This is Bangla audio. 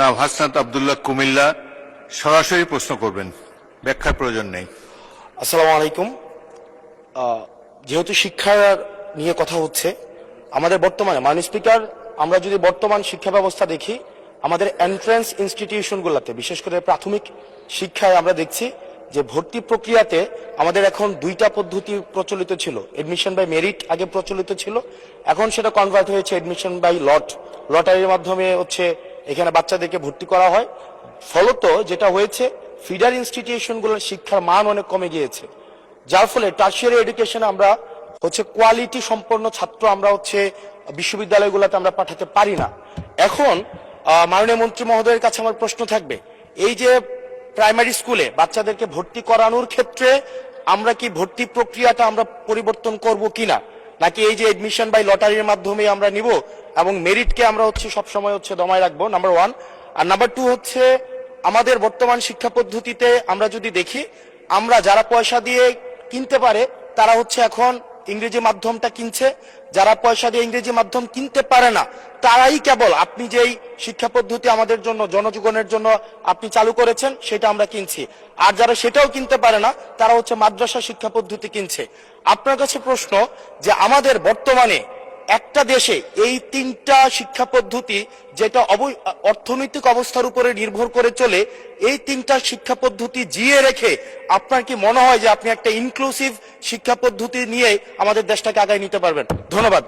জনাব হাসনাত আব্দুল্লাহ কুমিল্লা সরাসরি প্রশ্ন করবেন, ব্যাখ্যার প্রয়োজন নেই। আসসালামু আলাইকুম। যেহেতু শিক্ষা নিয়ে কথা হচ্ছে, আমাদের বর্তমানে মাননীয় স্পিকার, আমরা যদি বর্তমান শিক্ষা ব্যবস্থা দেখি, আমাদের এন্ট্রান্স ইনস্টিটিউশনগুলোতে বিশেষ করে প্রাথমিক শিক্ষায় আমরা দেখছি যে ভর্তি প্রক্রিয়াতে আমাদের এখন দুইটা পদ্ধতি প্রচলিত ছিল। এডমিশন বাই মেরিট আগে প্রচলিত ছিল, এখন সেটা কনভার্ট হয়েছে এডমিশন বাই লটারির মাধ্যমে হচ্ছে এখানে বাচ্চাদেরকে ভর্তি করা হয়। ফলত যেটা হয়েছে, ফিডার ইনস্টিটিউশনগুলোর শিক্ষার মান অনেক কমে গিয়েছে, যার ফলে টার্সিয়ারি এডুকেশনে আমরা হচ্ছে কোয়ালিটি সম্পন্ন ছাত্র আমরা হচ্ছে বিশ্ববিদ্যালয়গুলোতে আমরা পাঠাতে পারি না। এখন মাননীয় মন্ত্রী মহোদয়ের কাছে আমার প্রশ্ন থাকবে, এই যে প্রাইমারি স্কুলে বাচ্চাদেরকে ভর্তি করানোর ক্ষেত্রে আমরা কি ভর্তি প্রক্রিয়াটা আমরা পরিবর্তন করব কিনা, নাকি এই যে এডমিশন বাই লটারির মাধ্যমে আমরা নিব এবং মেরিটকে আমরা হচ্ছে সবসময় হচ্ছে দমায় রাখবো, নাম্বার ওয়ান। আর নাম্বার টু হচ্ছে, আমাদের বর্তমান শিক্ষা পদ্ধতিতে আমরা যদি দেখি, আমরা যারা পয়সা দিয়ে কিনতে পারে তারা হচ্ছে এখন ইংরেজি মাধ্যমটা কিনছে, যারা পয়সা দিয়ে ইংরেজি মাধ্যম কিনতে পারে না তারাই কেবল আপনি যেই শিক্ষা পদ্ধতি আমাদের জন্য জনজীবনের জন্য আপনি চালু করেছেন সেটা আমরা কিনছি, আর যারা সেটাও কিনতে পারে না তারা হচ্ছে মাদ্রাসা শিক্ষা পদ্ধতি কিনছে। আপনার কাছে প্রশ্ন যে আমাদের বর্তমানে একটা দেশে এই তিনটা শিক্ষা পদ্ধতি যেটা অর্থনৈতিক অবস্থার উপরে নির্ভর করে চলে, এই তিনটা শিক্ষা পদ্ধতি জিয়ে রেখে আপনার কি মনে হয় যে আপনি একটা ইনক্লুসিভ শিক্ষা পদ্ধতি নিয়ে আমাদের দেশটাকে আগায় নিতে পারবেন? ধন্যবাদ।